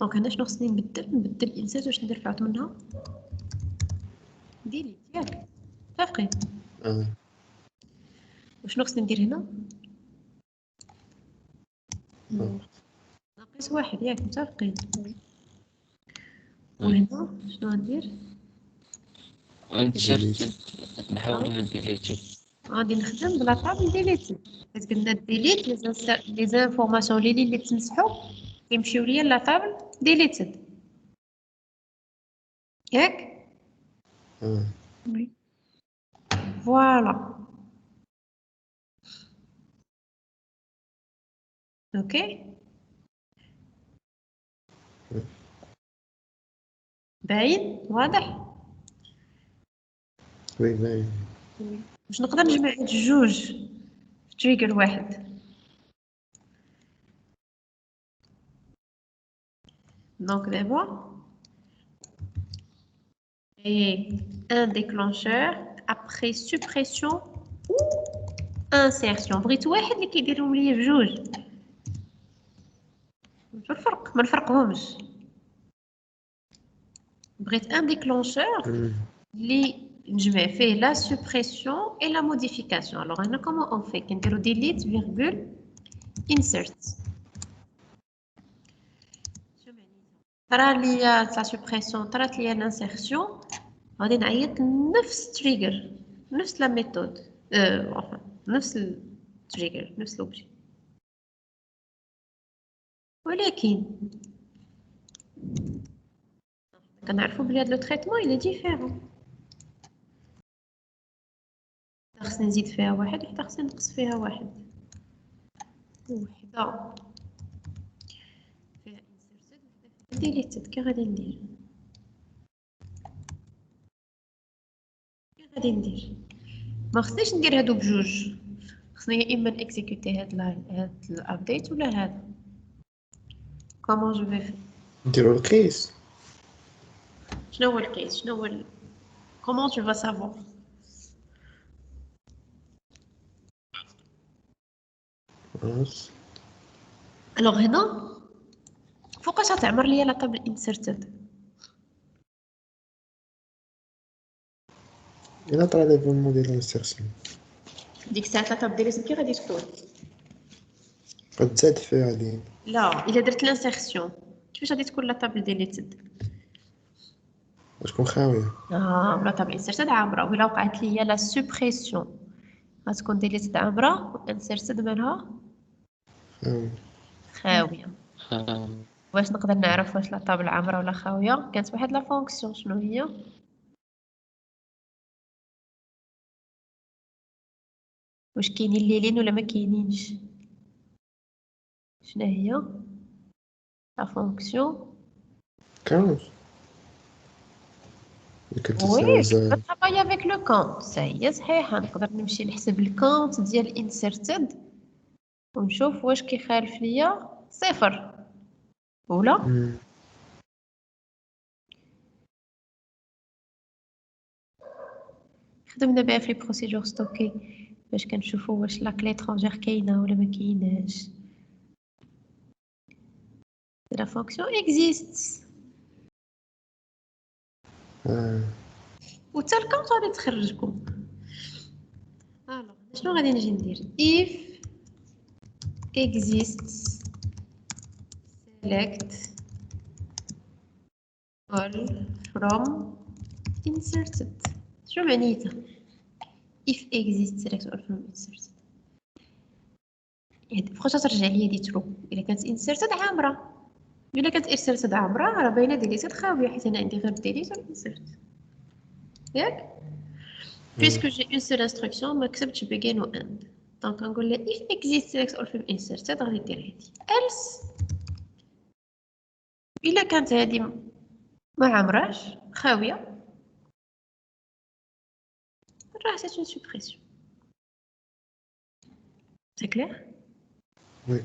دونك هنا شنو خصني نبدل انسات واش ندير فيها منها ديليت ياك متفقين. وشنو خصني ندير هنا ناقص واحد ياك متفقين. وهنا شنو غندير نحاول نديليتي. غادي نخدم بلا طابل ديليتي حيت قلنا ديليت لي زانفورماسيون اللي تمسحوا كيمشيو ليا لا طابل ديليتد ياك. وي فوالا اوكي. باين واضح. وي باين. باش نقدر نجمع هاد الجوج في تريجر واحد. دونك دابا et un déclencheur après suppression ou insertion. بغيت واحد اللي كيديرهم ليا بجوج. شو الفرق؟ ما نفرقهمش. بغيت un déclencheur اللي نجمع فيه la suppression et la modification. Alors هنا comment on fait؟ كنديرو delete virgule insert. طرا ليا la suppression طرات ليا l'insertion غادي نعيط نفس التريجر نفس لا ميثود نفس التريجر نفس لوبجي، ولكن كنعرفوا بلي هاد لو تريتمون il est différent. خصني نزيد فيها واحد وحده خصني نقص فيها واحد. وحده فيها inserted وحده فيها deleted. كي غادي ندير ما خصنيش ندير هادو بجوج، خصني يا اما نكزيكوتي هاد الابديت ولا هذا. كومون جو في نديرو القيس. شنو هو القيس؟ شنو هو كومون تو فا سافوار؟ خلاص. الوغ هنا فوقاش غتعمر ليا لا طابل انسرتد؟ إلا طرا لي فون موديل انسيرسيون ديك الساعه لا طابل ديالي كي غادي تكون؟ قد زاد فيها لين. لا الا درت لانسيرسيون كيفاش غادي تكون لا طابل ديليتد؟ تكون خاوية. لا طابل انسرتد عامره. وإلا وقعت ليا لا سوبريسيون غتكون ديليتد عامره وانسرتد مالها خاوية. خاويه. واش نقدر نعرف واش لا طابل عامره ولا خاويه؟ كانت واحد لا فونكسيون. شنو هي؟ واش كاينين ليلين ولا ما كاينينش؟ شنو هي لا فونكسيون؟ كاونت. وي كنترافاي افيك لو كونت. هي صحيحه. نقدر نمشي نحسب الكونت ديال انسرتد ونشوف واش كيخالف ليا صفر ولا خدمنا بها في بروسيدور ستوكي باش كنشوفوا واش لا كلي ترونجير كاينه ولا ما كايناش. لا فونكسيون اكزيست وتا الكونت غادي تخرجكم. الوغ شنو غادي نجي ندير؟ if exists select all from inserted. شنو معنيتها if exists select all from inserted؟ فاش ترجع لي دي ترو الا كانت inserted عامره. الا كانت inserted عامره راه باينه ديليتد خاويه حيت انا عندي غير delete و insert ياك. puisque j'ai une seule instruction ما كتبتش begin و end. دونك نقول لها if exists select all from inserted غادي دير هادي else الا كانت هادي ما عامراش خاويه راه سي اون سوبريسيون. سي كلير؟ وي.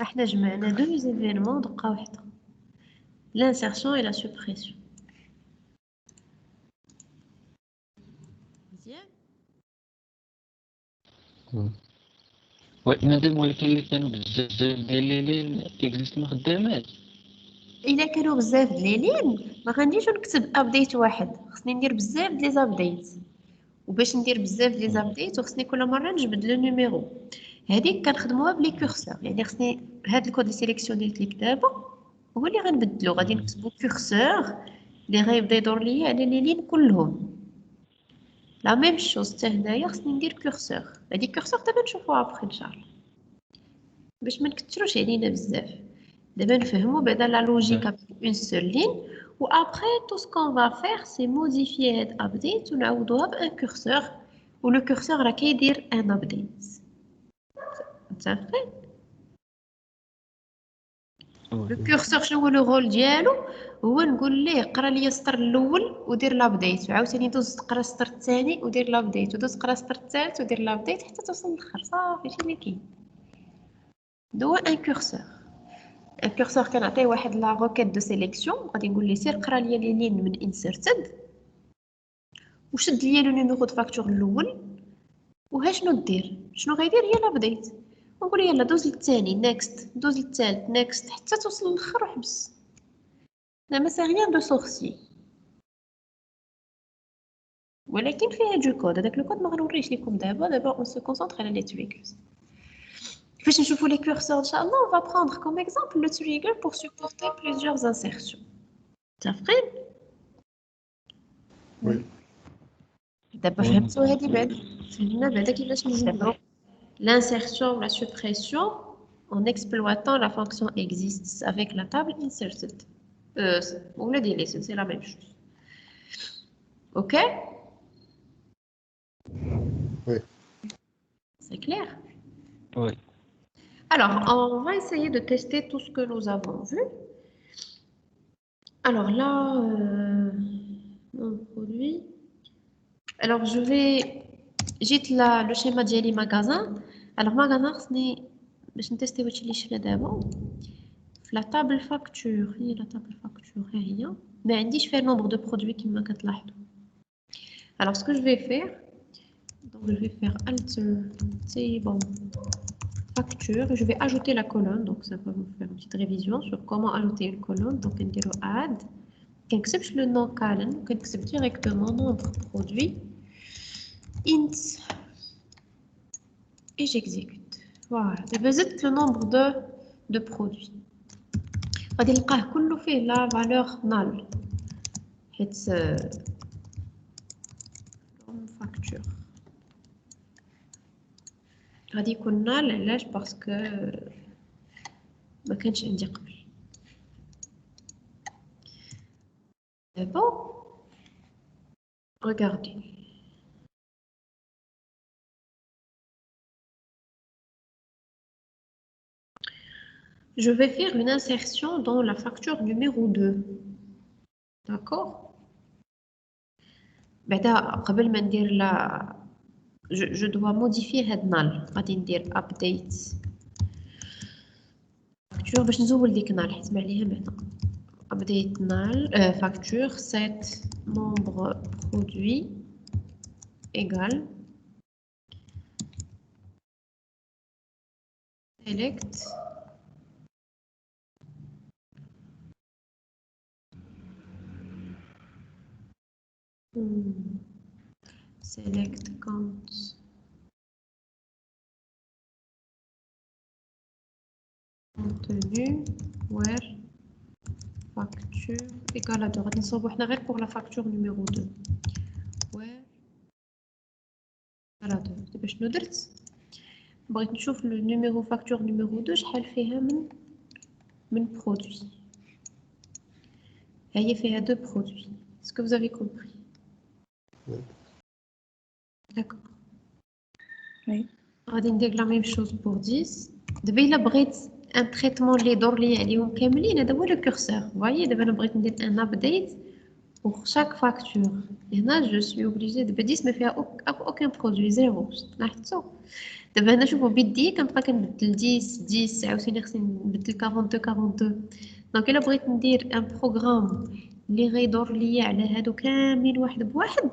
احنا جمعنا دو زيفينمون دقه واحده لانسيرسيون اي لا سوبريسيون. مزيان. مادام ولكن اللي كانوا بزاف ديال ليلين كيكزيست ما خدامات. الا كانوا بزاف د ليلين ما غنديش نكتب ابديت واحد، خصني ندير بزاف د لي زابديت. وباش ندير بزاف د لي زابديت وخصني كل مره نجبد لو نيميرو. هذيك كنخدموها بلي كورسور. يعني خصني هاد الكود اللي سيليكسيونيت ليك دابا هو اللي غنبدلو. غادي نكتبو كورسور اللي غيبدا يدور ليا على ليلين كلهم. لا ميم شوز حتى هنايا خصني ندير كورسور. هادي كورسور دابا نشوفوها ابخي ان شاء الله باش ما نكثروش علينا بزاف. دابا نفهموا بعدا لا لوجيك افيك اون سول لين و ابري تو سكون فا فير سي موديفيي هاد ابديت ونعوضوها بان كورسور و لو كورسور راه كيدير ان ابديت. متفقين؟ لو كورسور شنو هو لو رول ديالو؟ هو نقول ليه قرا لي السطر الاول ودير لابديت، وعاوتاني دوز تقرا السطر الثاني ودير لابديت، ودوز تقرا السطر الثالث ودير لابديت حتى توصل للاخر. صافي هادشي اللي كاين. هو ان كورسور. ان كورسور كنعطيه واحد لا روكيت دو سيليكسيون، غادي نقول ليه سير قرا لي لي لين من انسرتد وشد لي لو نيميرو دو فاكتور الاول، وها شنو دير؟ شنو غيدير؟ هي لابديت. ونقول يلا دوز للثاني نيكست، دوز للثالث نيكست حتى توصل للاخر وحبس. زعما سي ريان دو سورسي، ولكن فيها جو كود. هذاك لو كود ما غنوريش لكم دابا اون سو كونسونطر على لي تريغرز. كيفاش نشوفوا لي كورسور ان شاء الله؟ on va prendre comme exemple le trigger pour supporter plusieurs insertions. متفقين؟ وي. دابا فهمتوا هذه بعد؟ فهمنا بعدا كيفاش نجبروا l'insertion ou la suppression en exploitant la fonction exists avec la table inserted. Ou le deleted, c'est la même chose. Ok? Oui. C'est clair? Oui. Alors, on va essayer de tester tout ce que nous avons vu. Alors là, mon produit. Alors, je vais. J'ai le schéma ديالي magasin. Alors, magasin, c'est. باش نتيستيو هادشي اللي شفنا دابا. في لا تابل فاكتور، هي لا تابل فاكتور ها هي. ما عنديش فيها nombre de produits كما كتلاحظوا. Alors, ce que je vais faire, donc je vais faire alter table facture. Je vais ajouter la colonne, donc ça va vous faire une petite révision sur comment ajouter une colonne. Donc, on dit add. كنكتبش le nom column, كنكتب directement nombre produit int et j'exécute. Voilà. دابا زدت le nombre de produits. غادي نلقاه كله فيه la valeur null. حيت facture. غادي يكون null علاش؟ باسكو ما كانش عندي قبل. D'abord, regardez. Je vais faire une insertion dans la facture numéro 2. D'accord? قبل ما ندير la je dois modifier هاد null. غادي ندير update facture باش نزول ديك null حيت ما عليها معنى. Update null facture set nombre produit égal select select count contenu where facture égale à 2. غادي نصاوبو حنا غير pour la facture numéro 2 where égale à 2. دابا شنو درت؟ بغيت نشوف le numéro facture numéro 2 شحال فيها من produit. ها هي فيها 2 produits. Est-ce que vous avez compris? Oui. D'accord. Oui. غادي ندير la même chose pour 10. دابا إلا بغيت ان تريتمون اللي يدور لي عليهم كاملين هذا هو لو كورسور. فوايي دابا انا بغيت ندير ان ابديت pour chaque facture. هنا je suis obligée دابا 10 ما فيها aucun produit زيرو. لاحظتوا؟ دابا هنا شوفوا بيدي كنبقى كنبدل 10 10 عاوتاني خصني نبدل 42 42. دونك الا بغيت ندير ان بروغرام اللي غيدور ليا على هادو كاملين واحد بواحد،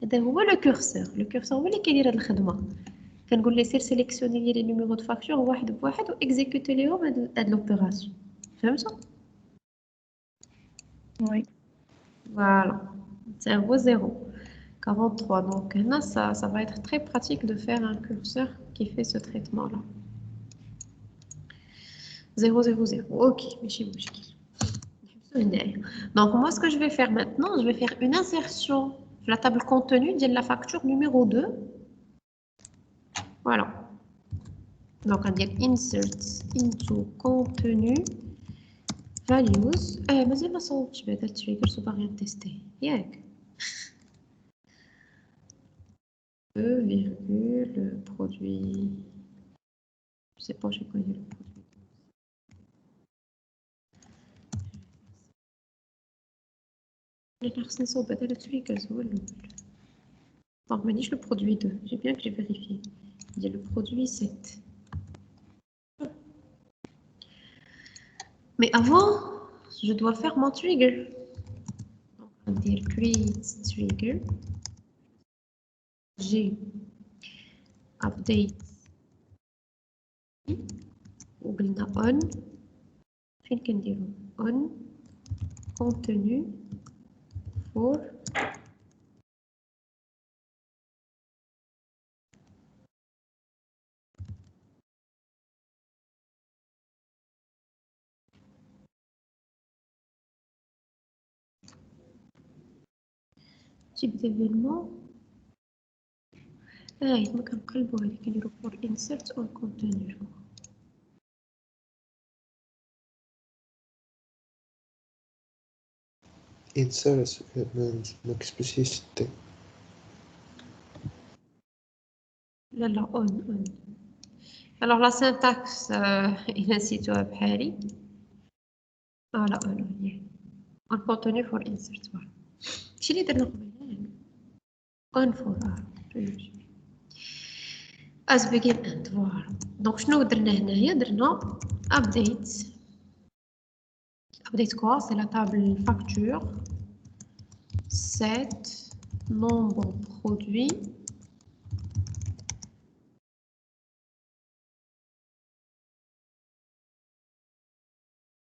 هذا هو لو كورسور. لو كورسور هو اللي كيدير هاد الخدمه. كنقول ليه سير سيليكسيوني لي نيميرو دو فاكتور واحد بواحد واكزيكوتي ليهم هاد لوبيراسيون. فهمتوا؟ Oui. Voilà, c'est un 43. Donc là, ça va être très pratique de faire un curseur qui fait ce traitement-là. 0, 0, 0. Ok, donc moi, ce que je vais faire maintenant, je vais faire une insertion sur la table contenu de la facture numéro 2. Voilà. Donc, on va dire insert into contenu values. Mais c'est pas ça, je vais être trigger, ça va rien tester. Yeah. Virgule, produit. Je sais pas, j'ai connu le produit. خصني نصوب هذا التريجرز هو الاول. دونك مانيش لو برودوي 2. J'ai bien que j'ai vérifié. Il y a le produit 7. Mais avant, je dois faire mon trigger. Donc, on va dire create trigger. J'ai update. وقلنا on. فين كنديرو on contenu for type d'événement. ما كنقلبو هذيك كنديرو for insert on contenu. insert ما كتبتيش حتى لا on. Alors la syntaxe il نسيتوها بحالي. لا on contenu for insert. voilà. شي اللي درنا قبل on for as begin end. voilà. دونك شنو درنا هنايا؟ درنا update quoi? C'est la table facture 7 nombre produit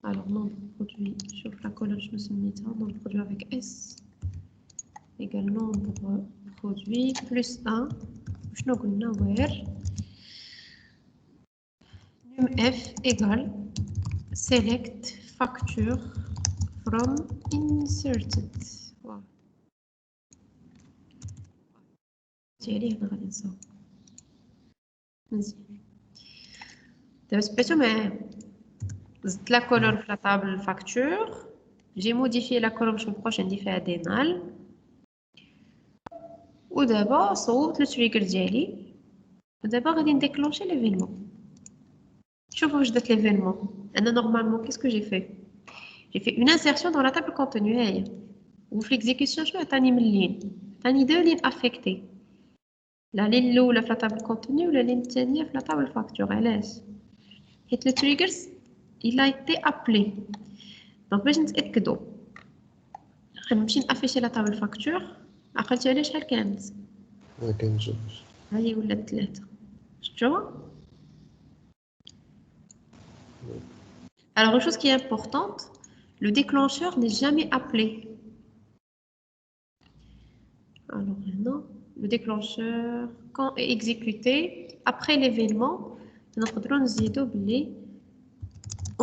alors nombre produit sur la colonne je me suis mis nombre produit avec S égale nombre produit plus 1 شنو قلنا where num f égale select facture from inserted. voilà. تالي هنا غادي نصاوب مزيان. دابا سبيتو معايا زدت لا كولون في لا طابل فاكتور. جي موديفي لا كولون باش مبقاوش عندي فيها دينال. ودابا صوبت لو تريجر ديالي. ودابا غادي نديكلونشي ليفينمون. شوفوا واش درت ليفينمون. انا نورمالمون كيسكو جي في j'ai fait une insertion dans la table contenu هي وفي l'exécution شنو عطاني من لين؟ عطاني دو لين افيكتي. لا لين الاولى في لا طابل كونتوني ولا لين الثانيه في لا طابل فاكتور. علاش؟ حيت لو تريجرز il a été appelé. دونك باش نتاكدوا غنمشي نافيشي لا طابل فاكتور. عقلتي على شحال كانت؟ كان جوج. هذه ولات 3. شفتوها؟ Alors, une chose qui est importante, le déclencheur n'est jamais appelé. Alors maintenant, le déclencheur, quand est exécuté, après l'événement, notre drone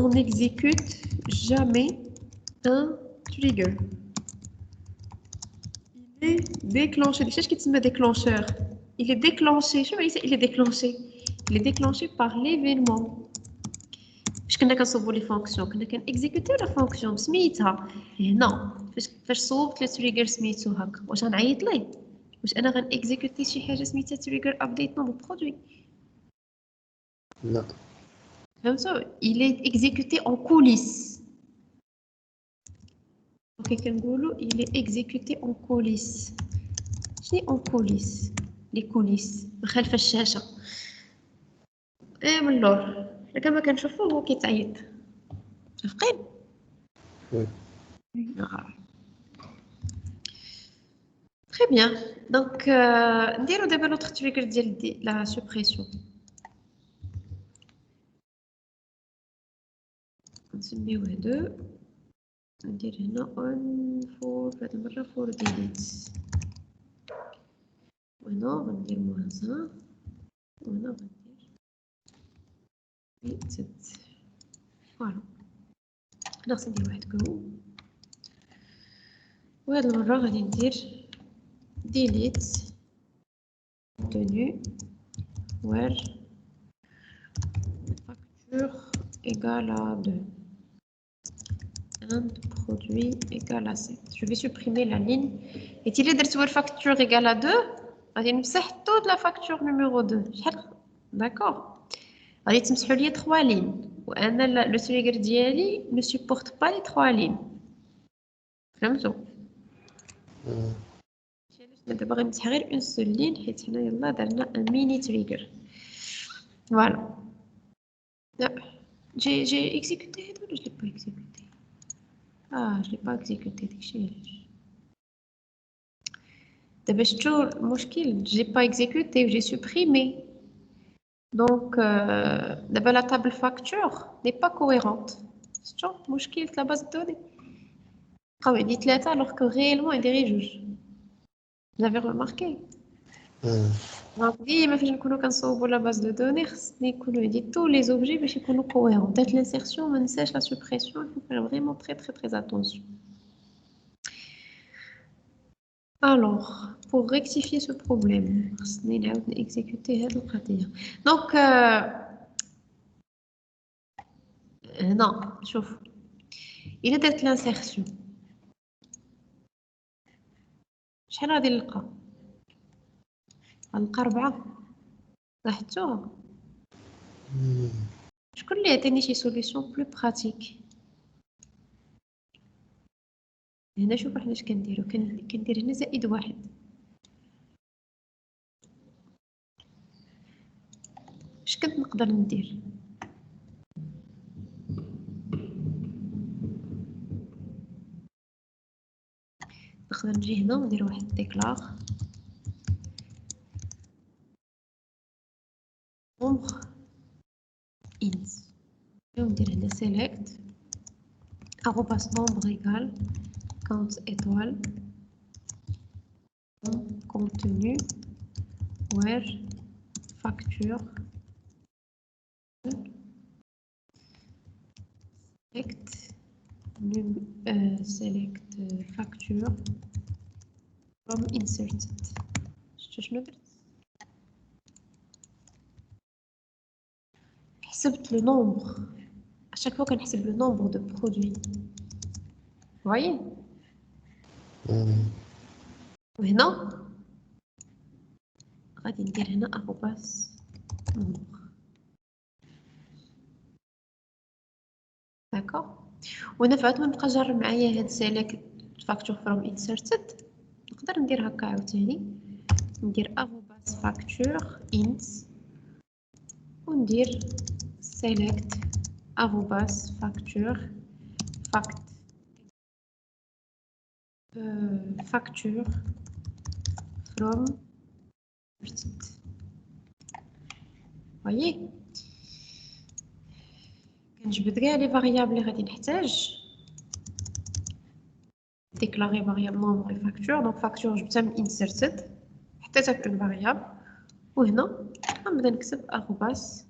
on n'exécute jamais un trigger. Il est déclenché. Tu sais ce qui est déclencheur? Il est déclenché. Je sais pas, il est déclenché. Il est déclenché par l'événement. باش كنا كنصوبوا لي فونكسيون كنا كنكزيكوتيو لا فونكسيون سميتها هنا فاش صوبت لي تريجر سميتو هكا واش غنعيط ليه واش انا غنكزيكوتي شي حاجه سميتها تريجر ابديت نومبر برودوي لا فهمتوا il est exécuté en coulisses دونك كنقولوا il est exécuté en coulisses شنو en coulisses لي كوليس خلف الشاشه من اللور كما كنشوفوه هو كيتعيط متفقين وي très bien donc نديرو دابا لوطر تريجر ديال لا سوبريسيون نسميوه 2 ندير هنا on for هاد المره for delete وهنا غندير -1 وهنا غندير زد فوالا انا خصني ندير واحد كرو وهاد المره غادي ندير delete contenu where facture égale à 2 and produit égale à 7. Je vais supprimer la ligne et il est de where facture égale à 2 غادي نمسح toute la facture numéro 2 شحال d'accord غادي تمسحوا لي 3 لين وانا لو تريجر ديالي ne supporte pas les 3 lignes فهمتوا دابا غنمسح غير اون سول لين حيت حنا يلا درنا ان ميني تريجر. فوالا لا جي اكزيكوتي هذا ولا جو با اكزيكوتي؟ جو با اكزيكوتي داكشي علاش. دابا شفتو المشكل جي با اكزيكوتي وجي سوبريمي. دونك دابا لا تابل فاكتور ني با كويرونت. شفتو مشكل لا باز دوني بقاو عندي 3 alors que réellement عندي غير جوج. Vous avez remarqué? دونك ديما فاش نكونو كنصوبو لا باز دو دوني خصني يكونو عندي tous les objets باش يكونو كويرون. دات لانسيرسيون ما ننساش لا سوبريسيون. il faut faire vraiment très attention. Alors, pour rectifier ce problème, خصني نعاود نيكزيكوتي هاد القضية. دونك هنا شوف إلا درت لانسيرسيون شحال غادي نلقى؟ غنلقى 4. لاحظتوها؟ شكون اللي عطيني شي سوليسيون بلو براتيك؟ هنا شوف حنا اش كنديرو. كندير هنا -1. اش كنت نقدر ندير؟ نقدر نجي هنا وندير واحد ديكلار nombre int وندير هنا select arrobas nombre égal count étoile contenu where facture select facture from inserted. شنو درت؟ حسبت le nombre. À chaque fois كنحسب le nombre de produits. voyez? وهنا غادي ندير هنا arrobas nombre. داكوغ. وهنا فعاد ما نبقى جار معايا هاد select facture from inserted. نقدر ندير هكا عاوتاني ندير arrobas facture int وندير select arrobas facture facture from inserted. voyez كنجبد كاع لي فاريابل اللي غادي نحتاج. déclarer variable nombre et facture. donc facture جبتها من inserted حطيتها في une variable وهنا غنبدا نكتب arrobas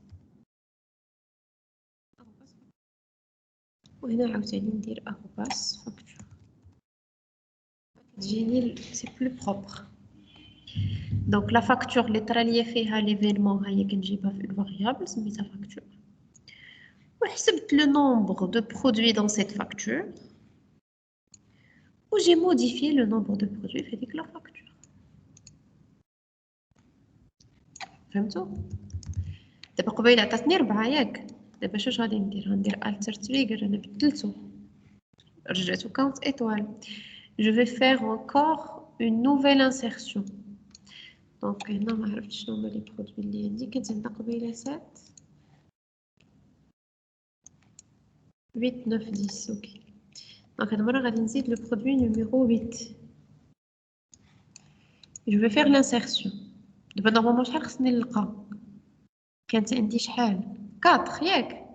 وهنا عاوتاني ندير arrobas facture. كتجيني سي بلو بروبر. دونك لا فاكتور اللي طرا ليا فيها ليفينمون ها هي كنجيبها في une variable سميتها facture وحسبت le nombre de produits dans cette facture و j'ai modifié le nombre de produits في هذيك لا facture. فهمتوا؟ دابا قبيله عطاتني 4 ياك. دابا واش غادي ندير؟ غندير alter trigger. انا بدلته رجعته count étoile. je vais faire encore une nouvelle insertion. donc هنا ما عرفتش شنو هما لي برودوي اللي عندي. كانت عندنا قبيله 7 8 9 10. اوكي دونك هاد المره غادي نزيد لو برودوي نيميرو 8. je vais faire l'insertion. دابا نورمالمون شحال خصني نلقى؟ كانت عندي شحال 4 ياك.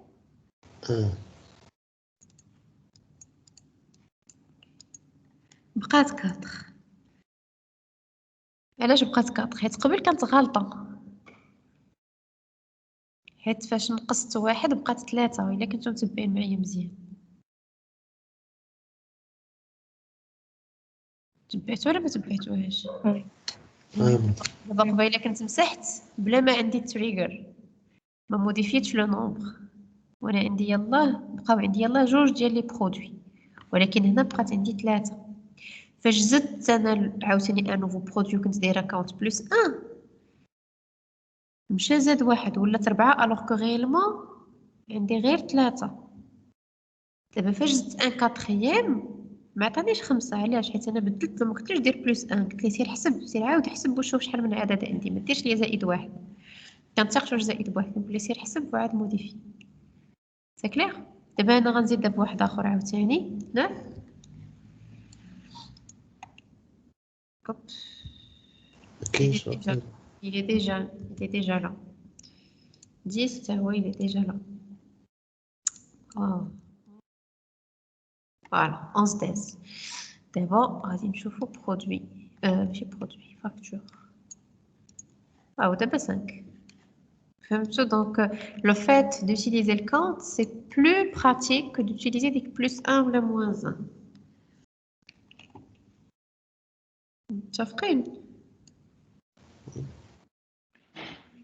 بقات 4. علاش بقات 4؟ حيت قبل كانت غلطه. حيت فاش نقصت 1 بقات 3 وإلا كنتو متبعين معايا مزيان. تبعتو ولا ما تبعتوهاش؟ دابا قبيله كنت مسحت بلا ما عندي التريجر ما موديفيتش لو نومبر وانا عندي يلاه بقاو عندي يلاه جوج ديال لي برودوي ولكن هنا بقات عندي 3. فاش زدت انا عاوتاني ان نوفو برودوي كنت دايره كاونت بلس 1 مشى زاد 1 ولات 4 الوغ كو غيلمون عندي غير 3. دابا فاش زدت ان كاتريام ما عطانيش 5 علاش؟ حيت انا بدلت ما قلتليش دير بلس 1 قلت لي سير حسب، سير عاود حسب وشوف شحال من عدد عندي، ما ديرش لي زائد 1. كنتسقش واش زائد 1 نقول لي سير حسب وعاد موديفي. سي كلير. دابا انا غنزيد بواحد اخر عاوتاني 9. Hop. كاينش Il est déjà là. 10, il est déjà là. Oh. Voilà, 11 thèses. D'abord, on va نشوفوا produit. ماشي produit, facture. Ah, d'abord 5. Donc, le fait d'utiliser le compte, c'est plus pratique que d'utiliser des plus 1 ou le moins 1. Ça ferait une.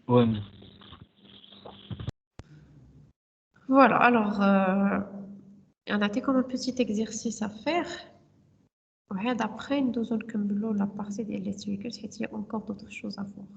Ouais, mais Voilà, alors, on a comme un petit exercice à faire. Ouais, d'après, nous allons la partie des lectures, il y a encore d'autres choses à voir.